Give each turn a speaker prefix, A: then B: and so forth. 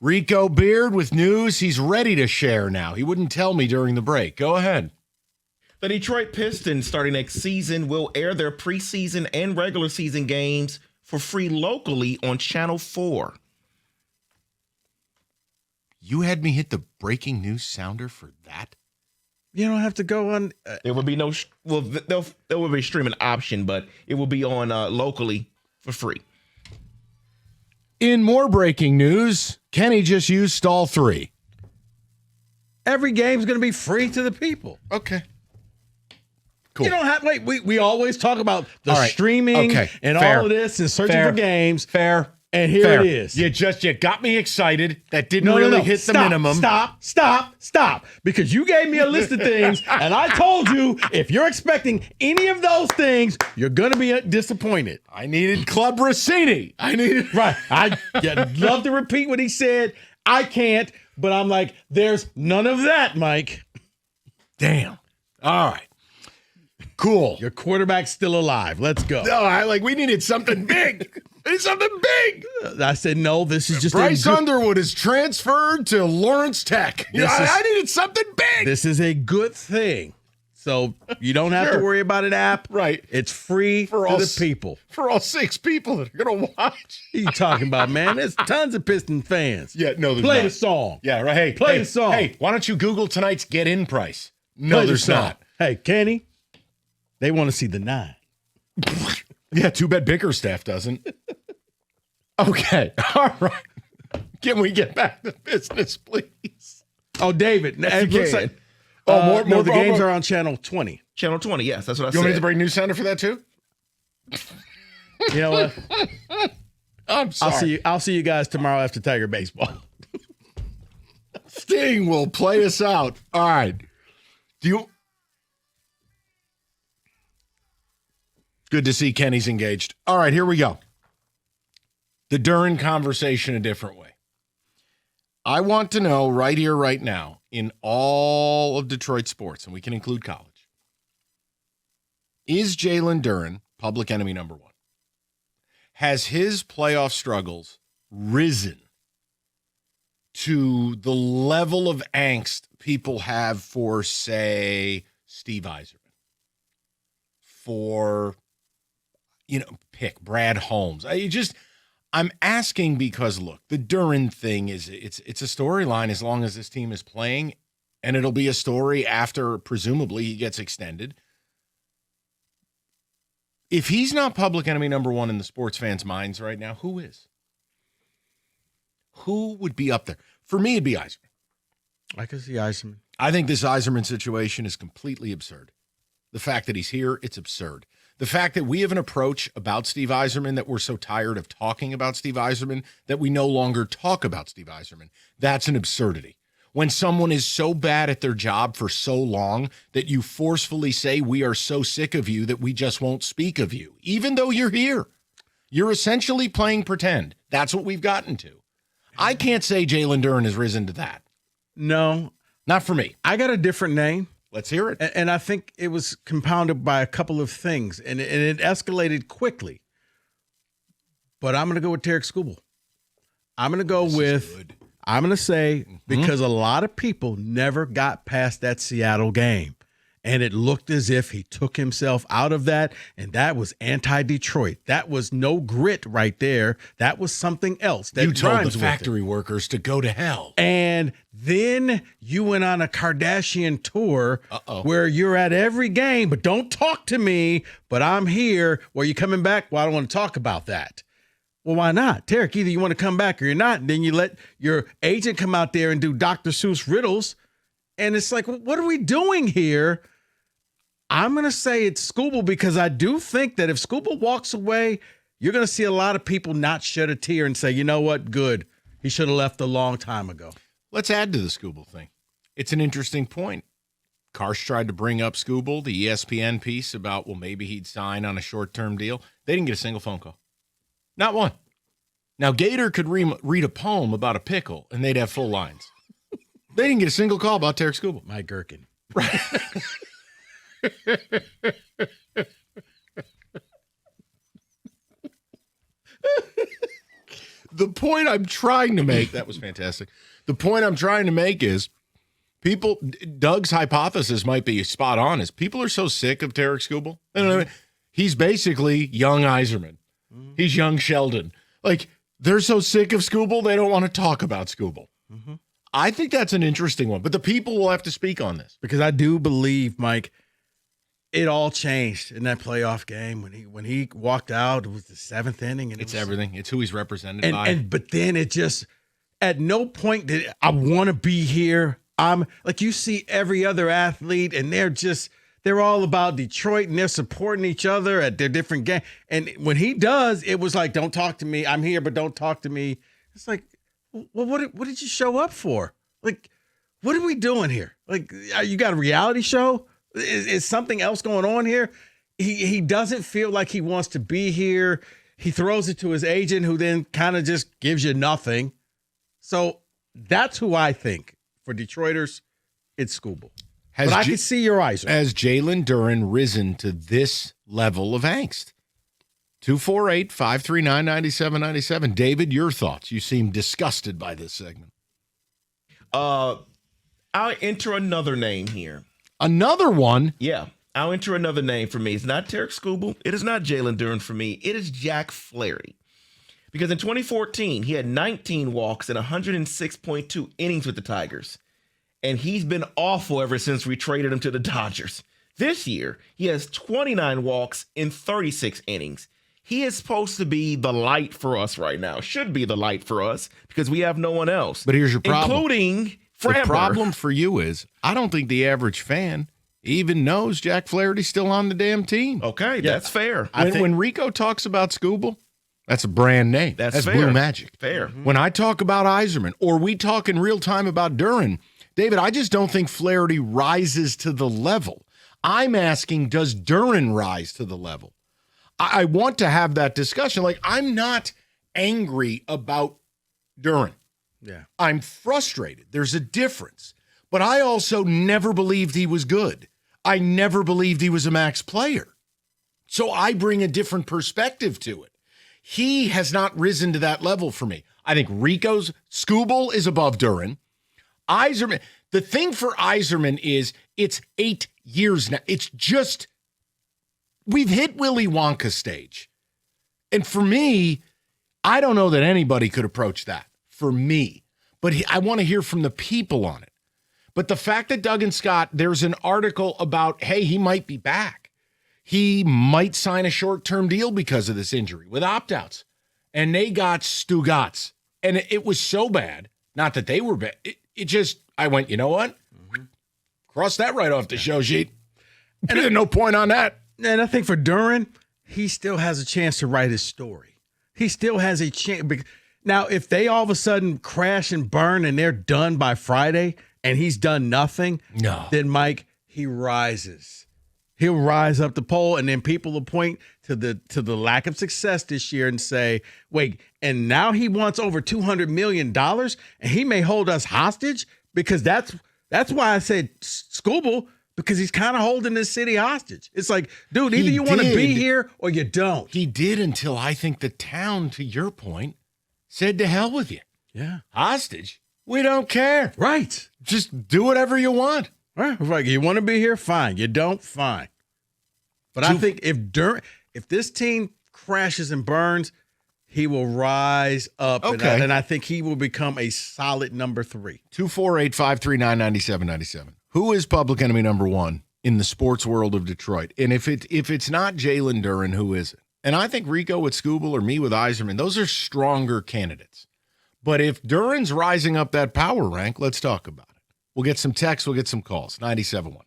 A: Rico Beard with news he's ready to share now. He wouldn't tell me during the break. Go ahead.
B: The Detroit Pistons, starting next season, will air their preseason and regular season games for free locally on Channel 4.
A: You had me hit the breaking news sounder for that?
C: You don't have to go on.
B: There will be no, there will be a streaming option, but it will be on locally for free.
A: In more breaking news, Kenny just used stall 3.
C: Every game's going to be free to the people.
A: Okay. Cool.
C: You don't have, like, we always talk about the streaming and
A: Fair.
C: all of this and searching for games.
A: Fair.
C: And here it is.
A: You got me excited. That didn't really hit the minimum.
C: Stop. Because you gave me a list of things, and I told you if you're expecting any of those things, you're going to be disappointed.
A: I needed Club Rossini.
C: Right. I'd love to repeat what he said. I can't, but I'm like, there's none of that, Mike.
A: Damn. All right. Cool.
C: Your quarterback's still alive. Let's go.
A: No, we needed something big. It's something big.
C: I said, no, this is just
A: Bryce Underwood is transferred to Lawrence Tech. I needed something big.
C: This is a good thing. So you don't have to worry about an app.
A: Right.
C: It's free for all the people.
A: For all 6 people that are going to watch.
C: What are you talking about, man? There's tons of Piston fans.
A: Yeah, no, there's
C: Play
A: not.
C: the song.
A: Yeah, right. Hey,
C: play the song.
A: Hey, why don't you Google tonight's get-in price? No, there's not.
C: Hey, Kenny, they want to see the 9.
A: Yeah, too bad Bickerstaff doesn't. Okay. All right. Can we get back to business, please?
C: Oh, David. It looks like the games are on Channel 20.
B: Channel 20, yes. That's what I said.
A: You want me to bring news sounder for that, too?
C: You know what?
A: I'm sorry.
C: I'll see you guys tomorrow after Tiger baseball.
A: Sting will play us out. All right. Good to see Kenny's engaged. All right, here we go. The Duren conversation a different way. I want to know right here, right now, in all of Detroit sports, and we can include college, is Jalen Duren public enemy number 1? Has his playoff struggles risen to the level of angst people have for, say, Steve Yzerman? For, pick Brad Holmes. I'm asking because, look, the Duren thing it's a storyline as long as this team is playing, and it'll be a story after, presumably, he gets extended. If he's not public enemy number 1 in the sports fans' minds right now, who is? Who would be up there? For me, it'd be Yzerman.
C: I could see Yzerman.
A: I think this Yzerman situation is completely absurd. The fact that he's here, it's absurd. The fact that we have an approach about Steve Yzerman that we're so tired of talking about Steve Yzerman that we no longer talk about Steve Yzerman, that's an absurdity. When someone is so bad at their job for so long that you forcefully say, we are so sick of you that we just won't speak of you, even though you're here. You're essentially playing pretend. That's what we've gotten to. I can't say Jalen Duren has risen to that.
C: No.
A: Not for me.
C: I got a different name.
A: Let's hear it.
C: And I think it was compounded by a couple of things, and it escalated quickly. But I'm going to go with Tarek Skubal. I'm going to say, because a lot of people never got past that Seattle game, and it looked as if he took himself out of that, and that was anti-Detroit. That was no grit right there. That was something else. That
A: you told the factory workers to go to hell.
C: And then you went on a Kardashian tour where you're at every game, but don't talk to me, but I'm here. Well, you coming back? Well, I don't want to talk about that. Well, why not? Tarek, either you want to come back or you're not. And then you let your agent come out there and do Dr. Seuss riddles. And it's like, what are we doing here? I'm going to say it's Skubal because I do think that if Skubal walks away, you're going to see a lot of people not shed a tear and say, you know what? Good. He should have left a long time ago.
A: Let's add to the Skubal thing. It's an interesting point. Karsh tried to bring up Skubal, the ESPN piece about, well, maybe he'd sign on a short-term deal. They didn't get a single phone call. Not one. Now, Gator could read a poem about a pickle, and they'd have full lines. They didn't get a single call about Tarek Skubal.
C: My gherkin.
A: Right. The point I'm trying to make, that was fantastic. The point I'm trying to make is Doug's hypothesis might be spot on, is people are so sick of Tarek Skubal. He's basically young Yzerman. He's young Sheldon. Like, they're so sick of Skubal, they don't want to talk about Skubal. I think that's an interesting one, but the people will have to speak on this.
C: Because I do believe, Mike, it all changed in that playoff game when he walked out. It was the 7th inning, and
A: it's everything. It's who he's represented by.
C: But then it just, at no point did I want to be here. I'm like, you see every other athlete, and they're all about Detroit, and they're supporting each other at their different games. And when he does, it was like, don't talk to me. I'm here, but don't talk to me. It's like, well, what did you show up for? Like, what are we doing here? Like, you got a reality show? Is something else going on here? He doesn't feel like he wants to be here. He throws it to his agent, who then kind of just gives you nothing. So that's who I think. For Detroiters, it's Skubal. But I can see your eyes.
A: Has Jalen Duren risen to this level of angst? 248-539-9797. David, your thoughts. You seem disgusted by this segment.
B: I'll enter another name here.
A: Another one?
B: Yeah, I'll enter another name for me. It's not Tarek Skubal. It is not Jalen Duren for me. It is Jack Flaherty. Because in 2014, he had 19 walks and 106.2 innings with the Tigers. And he's been awful ever since we traded him to the Dodgers. This year, he has 29 walks in 36 innings. He is supposed to be the light for us right now. Should be the light for us because we have no one else.
A: But here's your problem.
B: Including Framber.
A: The problem for you is I don't think the average fan even knows Jack Flaherty's still on the damn team.
B: Okay, that's fair.
A: When Rico talks about Skubal, that's a brand name. That's
B: fair.
A: Blue Magic.
B: Fair.
A: When I talk about Yzerman, or we talk in real time about Duren, David, I just don't think Flaherty rises to the level. I'm asking, does Duren rise to the level? I want to have that discussion. Like, I'm not angry about Duren.
C: Yeah.
A: I'm frustrated. There's a difference. But I also never believed he was good. I never believed he was a max player. So I bring a different perspective to it. He has not risen to that level for me. I think Rico's Skubal is above Duren. Yzerman, the thing for Yzerman is it's 8 years now. It's just, we've hit Willy Wonka stage. And for me, I don't know that anybody could approach that for me. But I want to hear from the people on it. But the fact that Doug and Scott, there's an article about, hey, he might be back. He might sign a short-term deal because of this injury with opt-outs. And they got Stugotz. And it was so bad. Not that they were bad. It just, I went, you know what? Cross that right off the show sheet. And there's no point on that.
C: And I think for Duren, he still has a chance to write his story. He still has a chance. Now, if they all of a sudden crash and burn and they're done by Friday and he's done nothing, then Mike, he rises. He'll rise up the pole, and then people will point to the lack of success this year and say, wait, and now he wants over $200 million, and he may hold us hostage? Because that's why I said Skubal, because he's kind of holding this city hostage. It's like, dude, either you want to be here or you don't.
A: He did, until I think the town, to your point, said to hell with you.
C: Yeah.
A: Hostage? We don't care.
C: Right.
A: Just do whatever you want.
C: Right. Like, you want to be here? Fine. You don't? Fine. But I think if this team crashes and burns, he will rise up.
A: Okay.
C: And I think he will become a solid number 3.
A: 248-539-9797. Who is public enemy number 1 in the sports world of Detroit? And if it's not Jalen Duren, who is it? And I think Rico with Skubal or me with Yzerman, those are stronger candidates. But if Duren's rising up that power rank, let's talk about it. We'll get some texts, we'll get some calls. 97.1.